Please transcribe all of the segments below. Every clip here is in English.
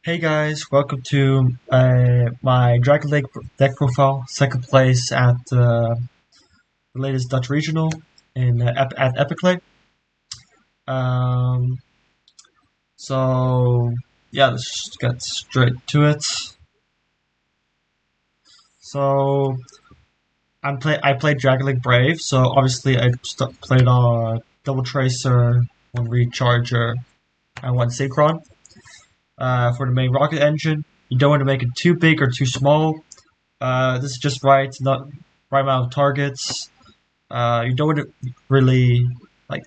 Hey guys, welcome to my Dragon Lake deck profile. Second place at the latest Dutch regional at Epic Lake. Um, so yeah, let's just get straight to it. So I played Dragon Lake Brave. So obviously I played on Double Tracer, one Recharger, and one Synchron. For the main rocket engine, you don't want to make it too big or too small. This is just right, not right amount of targets. You don't want to really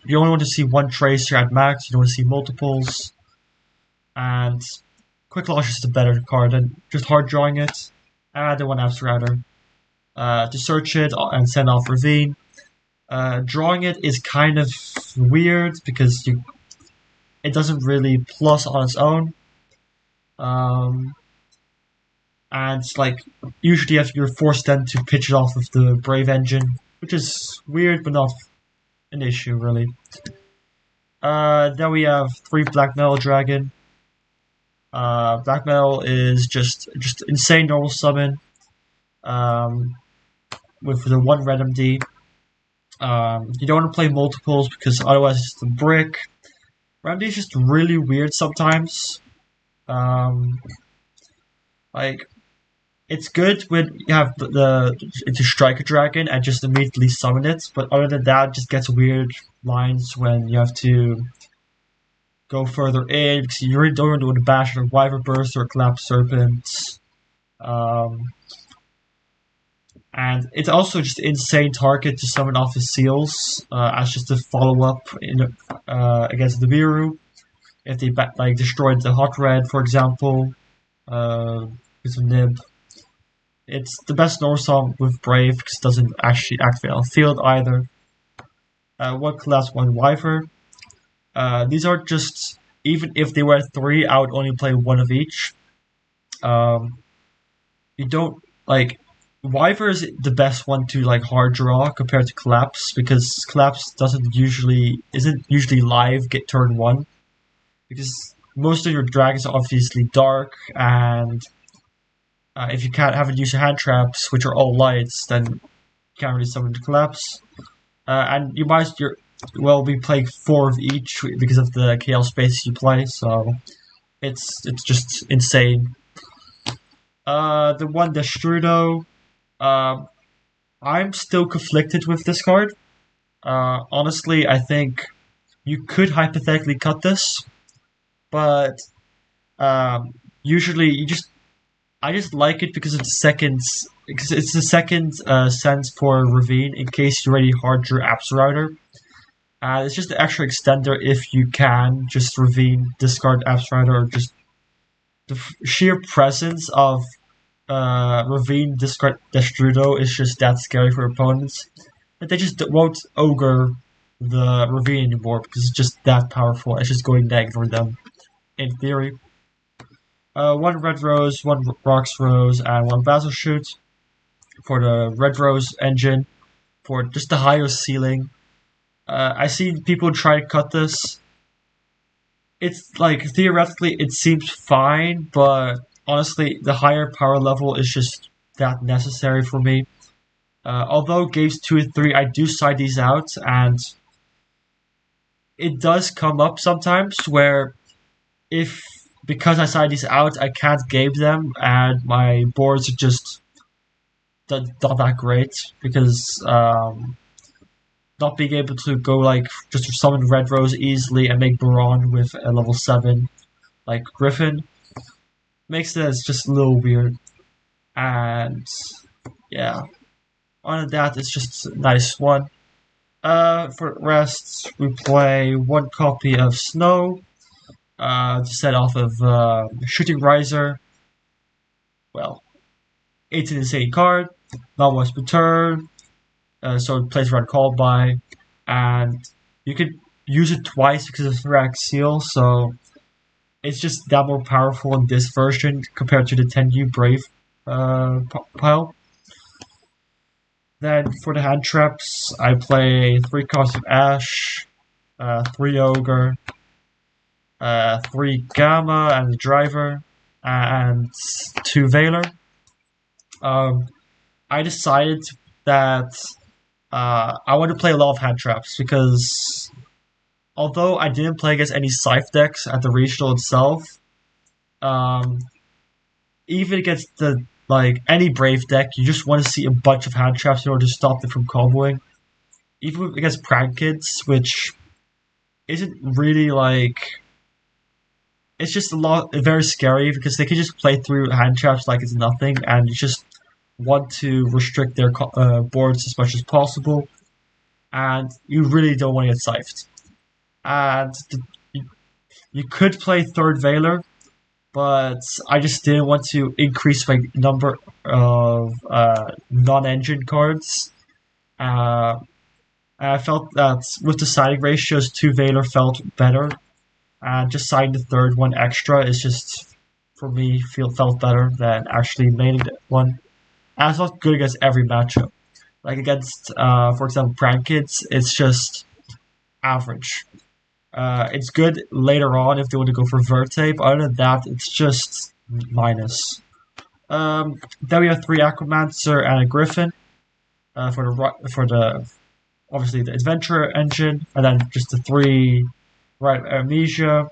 you only want to see one tracer at max. You don't want to see multiples. And quick launch is the better card than just hard drawing it. Add the one Abstract to search it and send off Ravine. Drawing it is kind of weird because it doesn't really plus on its own. And usually you're forced then to pitch it off of the Brave engine, which is weird but not an issue really. Then we have 3 Black Metal Dragon. Black Metal is just insane normal summon. With the 1 red MD. You don't want to play multiples because otherwise it's just a brick. Red MD is just really weird sometimes. It's good when you have to strike a dragon and just immediately summon it, but other than that, it just gets weird lines when you have to go further in because you really don't want to bash or Wyvern Burst or Collapse Serpent. And it's also just insane target to summon off his seals as just a follow up against the Biru. If they destroyed the Hot Red, for example, with a Nib. It's the best Northsong with Brave because it doesn't actually activate on field either. 1 Collapse, 1 Wyvern. These are just, even if they were 3, I would only play 1 of each. You don't, Wyvern is the best one to hard draw compared to Collapse because Collapse isn't usually live get turn 1 because most of your dragons are obviously dark, and if you haven't used your hand traps, which are all lights, then you can't really summon the Collapse. And you might be playing 4 of each because of the KL spaces you play, so it's just insane. The 1 Destrudo, I'm still conflicted with this card. Honestly, I think you could hypothetically cut this, but usually I just like it because it's the second sense for Ravine in case you already hard drew Absrouter. It's just the extra extender if you can just Ravine, discard Absrouter, or just the sheer presence of Ravine, discard Destrudo is just that scary for opponents. But they just won't ogre the Ravine anymore because it's just that powerful. It's just going negative for them, in theory. 1 Red Rose, 1 Rocks Rose, and 1 Basil Shoot for the Red Rose engine for just the higher ceiling. I see people try to cut this. It's theoretically it seems fine, but honestly the higher power level is just that necessary for me. Although games 2 and 3 I do side these out, and it does come up sometimes where because I side these out, I can't game them, and my boards are just not that great because not being able to go just summon Red Rose easily and make Baron with a level 7 like Griffin makes this just a little weird. And yeah, on that it's just a nice one. For the rest, we play 1 copy of Snow. To set off of Shooting Riser. Well, it's an insane card, not once per turn, so it plays around called by, and you could use it twice because of Thorax Seal, so it's just that more powerful in this version compared to the 10U Brave pile. Then for the hand traps, I play 3 costs of Ash, 3 Ogre, 3 Gamma and the Driver, and 2 Valor. Um, I decided that I want to play a lot of hand traps because although I didn't play against any Scythe decks at the regional itself, um, even against the like any Brave deck, you just want to see a bunch of hand traps in order to stop them from comboing. Even against Prank Kids, which isn't really like it's just a lot very scary because they can just play through hand traps like it's nothing, and you just want to restrict their boards as much as possible, and you really don't want to get scythed. And you, you could play third Valor, but I just didn't want to increase my number of non-engine cards. Uh, I felt that with the siding ratios, 2 Valor felt better, and just signing the third one extra is just for me felt better than actually maining one. And it's not good against every matchup. Like against, for example, Prank Kids, it's just average. It's good later on if they want to go for Verte, but other than that, it's just minus. Then we have 3 Acromancer and a Griffin for the obviously the Adventure engine, and then just the 3 right Amnesia,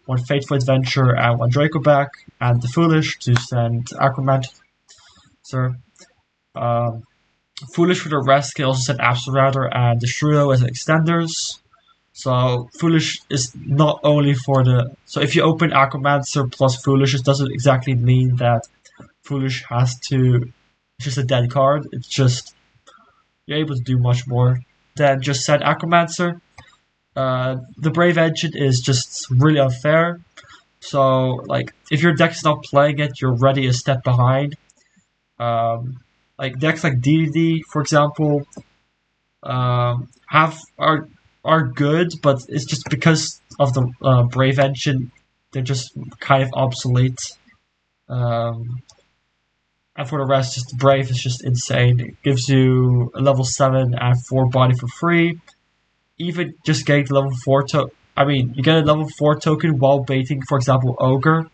1 Fateful Adventure, and 1 Dracoback, and the Foolish to send Acromancer. Foolish for the rest can also send Absol and Destrudo as extenders. So Foolish is not only for the... So if you open Acromancer plus Foolish, it doesn't exactly mean that Foolish has to... It's just a dead card. It's just... You're able to do much more than just send Acromancer. The Brave engine is just really unfair. So, like, if your deck's not playing it, you're already a step behind. Like decks like DDD, for example, are good, but it's just because of the Brave engine, they're just kind of obsolete. And for the rest, just Brave is just insane. It gives you a level 7 and 4 body for free. Even just getting the level 4 you get a level 4 token while baiting, for example, Ogre,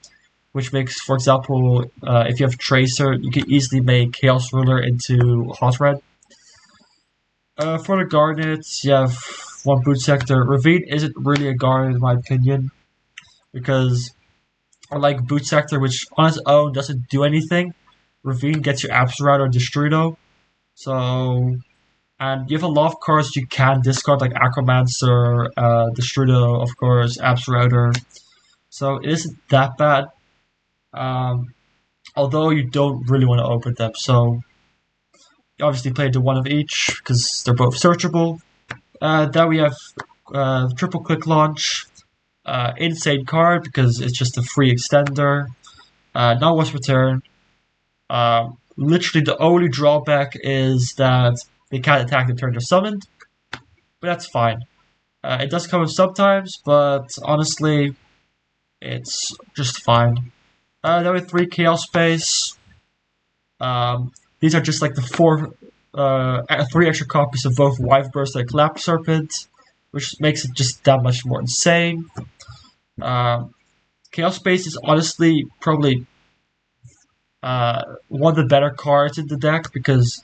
which makes, for example, if you have Tracer, you can easily make Chaos Ruler into Hot Red. For the Garnets, you have 1 Boot Sector. Ravine isn't really a Garnet in my opinion, because unlike Boot Sector, which on its own doesn't do anything, Ravine gets you Absol or Destrudo. So, and you have a lot of cards you can discard, like Acromancer, Destrudo, of course, Absol. So it isn't that bad. Although you don't really want to open them, so you obviously play the 1 of each because they're both searchable. Then we have Triple Quick Launch, insane card because it's just a free extender. No What's Return. Literally the only drawback is that they can't attack the turn they're summoned, but that's fine. It does come in sometimes, but honestly, it's just fine. Then we have 3 Chaos Space. These are just like the 3 extra copies of both Wyverburst and Clap Serpent, which makes it just that much more insane. Chaos Space is honestly probably one of the better cards in the deck because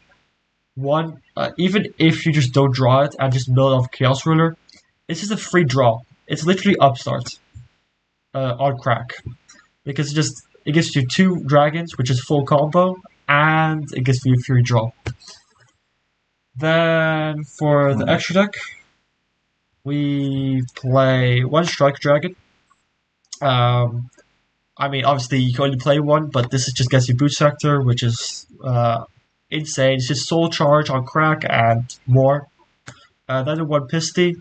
even if you just don't draw it and just mill it off Chaos Ruler, it's just a free draw. It's literally Upstart on crack because it gives you 2 dragons, which is full combo, and it gives you a free draw. Then for the extra deck, we play 1 Strike Dragon. Obviously you can only play 1, but this just gets you Boot Sector, which is insane. It's just Soul Charge on crack and more. Then the 1 Pisty.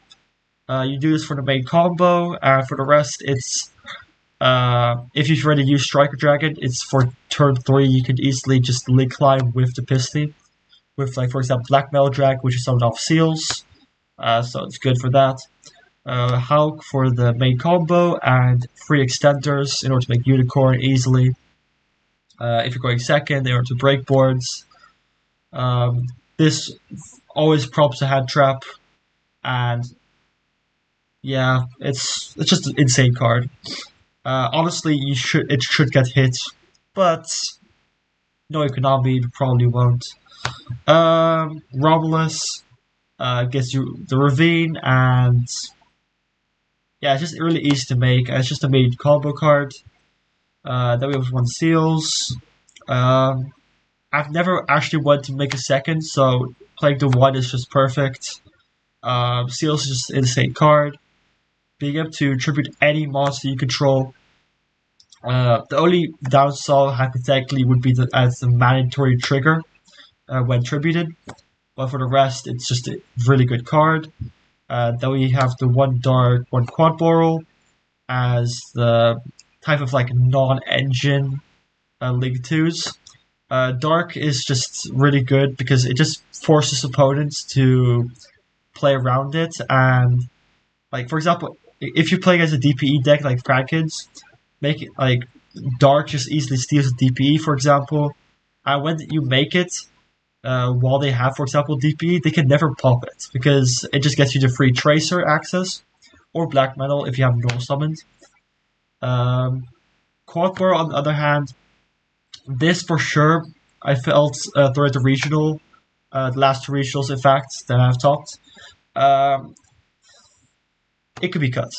You do this for the main combo, and for the rest, it's if you've already used Striker Dragon, it's for turn 3. You can easily just link climb with the Pisty, with like for example Black Metal Drag, which is summoned off seals. So it's good for that. Hulk for the main combo and free extenders in order to make Unicorn easily. If you're going second, in order to break boards. This always prompts a hand trap, and yeah, it's just an insane card. Honestly, it should get hit, but no Konami probably won't. Romulus gets you the Ravine, and yeah, it's just really easy to make. It's just a made combo card. Then we have one Seals. Um, I've never actually wanted to make a second, so playing the one is just perfect. Seals is just an insane card. Being able to tribute any monster you control. The only downside, hypothetically, would be that as a mandatory trigger when tributed. But for the rest, it's just a really good card. Then we have the one dark, one quad boral as the type of like non-engine League 2s. Dark is just really good because it just forces opponents to play around it, and like for example, if you play against a DPE deck like Krakens, make it like Dark just easily steals a DPE, for example, and when you make it, while they have, for example, DPE, they can never pop it because it just gets you the free Tracer access or Black Metal if you have normal summoned. Quadbar, on the other hand, this for sure, I felt throughout the regional, the last two regionals, in fact, that I've talked, um, it could be cut.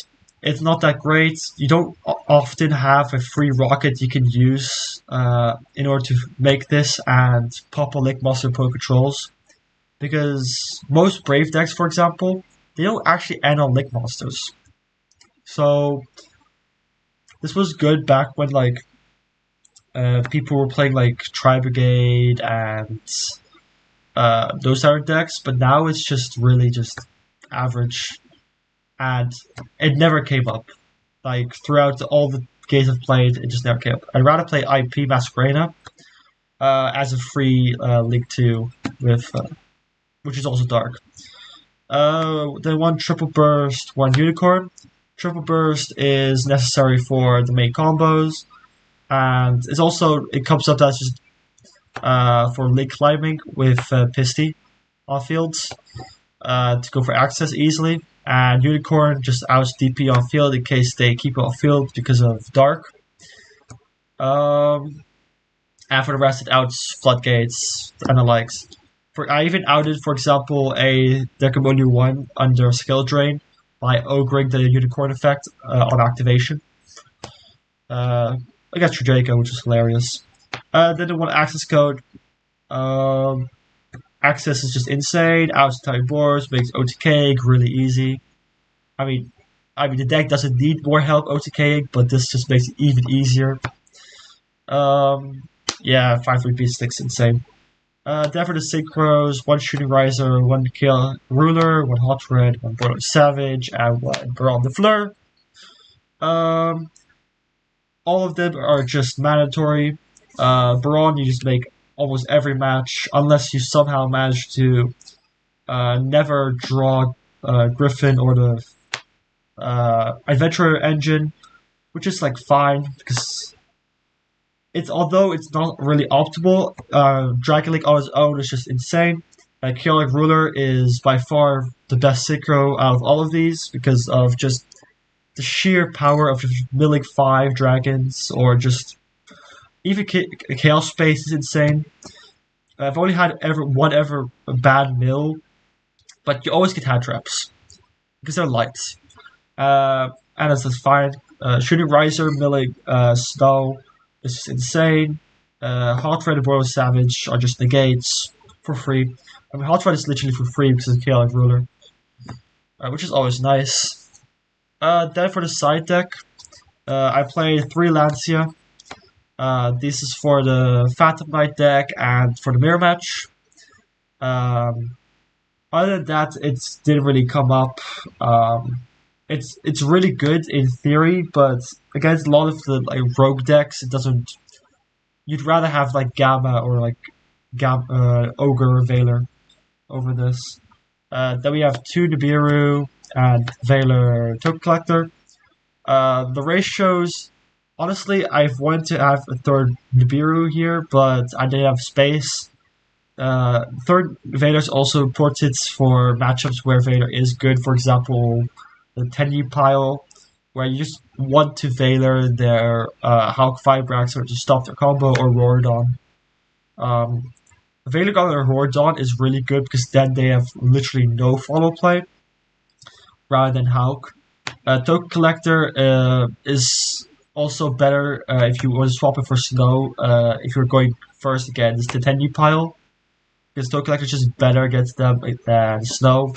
It's not that great. You don't often have a free rocket you can use in order to make this and pop a Link Monster Pro controls. Because most Brave decks, for example, they don't actually end on Link Monsters. So this was good back when like people were playing like Tri Brigade and those type of decks, but now it's just really just average, and it never came up. Like throughout all the games I've played, it just never came up. I'd rather play IP Masquerena as a free League 2 with, which is also dark. Then one Triple Burst, one Unicorn. Triple Burst is necessary for the main combos, and it's also it comes up as just for link climbing with Pisty on fields to go for access easily. And Unicorn just outs DP on field in case they keep it on field because of Dark. And for the rest, it outs Floodgates and the likes. I even outed, for example, a Decamonu 1 under Skill Drain by ogring the Unicorn effect on activation. Against Draco, which is hilarious. Then the one access code. Access is just insane. Outs type boards makes OTK really easy. I mean, the deck doesn't need more help OTKing, but this just makes it even easier. Yeah, 5-3 sticks insane. Then for the synchros, one Shooting Riser, one Kill Ruler, one Hot Red, one Bordeaux Savage, and one Baron de Fleur. All of them are just mandatory. Baron, you just make almost every match, unless you somehow manage to never draw Griffin or the Adventurer engine, which is like fine because although it's not really optimal, Dragon Link on its own is just insane. Chaotic Ruler is by far the best synchro out of all of these because of just the sheer power of just milling 5 dragons, or just even Chaos Space is insane. I've only had one bad mill, but you always get hand traps because they're light. And it's fine. Shooting Riser, milling Snow is just insane. Hot Red and Royal Savage are just negates for free. I mean, Hot Red is literally for free because of Chaotic Ruler, which is always nice. Then for the side deck, I played 3 Lancia. This is for the Phantom Knight deck and for the mirror match. Other than that, it didn't really come up. It's really good in theory, but against a lot of the like rogue decks, it doesn't. You'd rather have like Gamma or like Ogre or Veiler over this. Then we have 2 Nibiru and Veiler Token Collector. The ratios, honestly, I've wanted to have a 3rd Nibiru here, but I didn't have space. 3rd Veiler is also important for matchups where Veiler is good. For example, the Tenyi pile. where you just want to Valor their Hulk Vibrax or to stop their combo or Rorodon. Um, Valor or Rorodon is really good because then they have literally no follow play rather than Hulk. Token Collector is also better if you want to swap it for Snow. If you're going first against the Tenyu pile, because Token Collector is just better against them than Snow.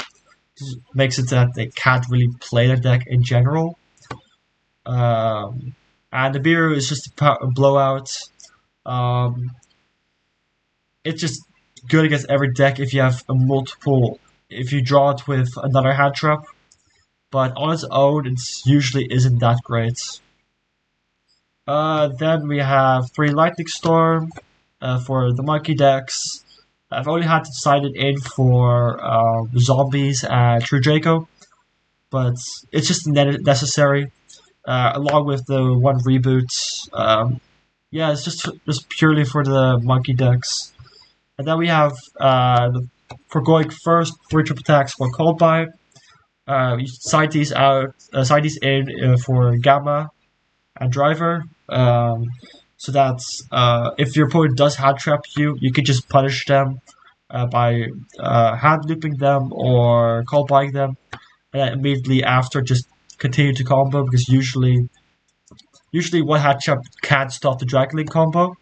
Just makes it that they can't really play their deck in general. And the Nibiru is just a blowout. Um, it's just good against every deck if you have a multiple. If you draw it with another hand trap, but on its own, it usually isn't that great. Then we have 3 Lightning Storm for the monkey decks. I've only had to sign it in for zombies and True Draco, but it's just necessary. Along with the one reboot, yeah, it's just purely for the monkey decks. And then we have for going first 3 trip attacks for Cold Buy. You side these out, side these in for Gamma and Driver. So that if your opponent does hand trap you, you can just punish them by hand looping them or call buying them, and then immediately after just continue to combo because usually one hand trap can't stop the Dragon Link combo,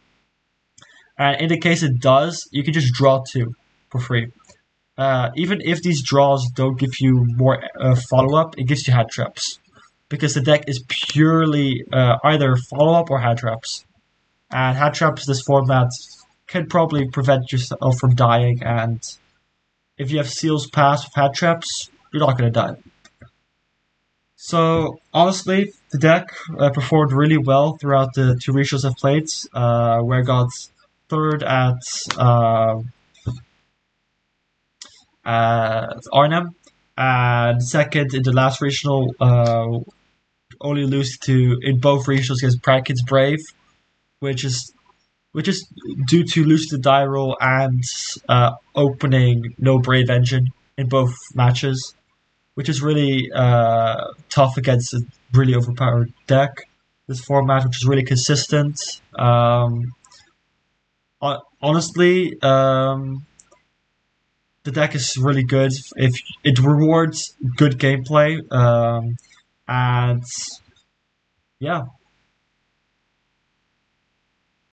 and in the case it does, you can just draw 2 for free. Even if these draws don't give you more follow up, it gives you hand traps because the deck is purely either follow up or hand traps. And hand traps this format can probably prevent yourself from dying, and if you have Seal's Pass with hand traps, you're not going to die. So, honestly, the deck performed really well throughout the 2 regionals I've played, where I got third at Arnhem, and second in the last regional, only lose to in both regionals against Prankin's Brave, which is due to losing the die roll and opening no Brave Engine in both matches, which is really tough against a really overpowered deck. This format, which is really consistent. Honestly, the deck is really good. If it rewards good gameplay, and yeah.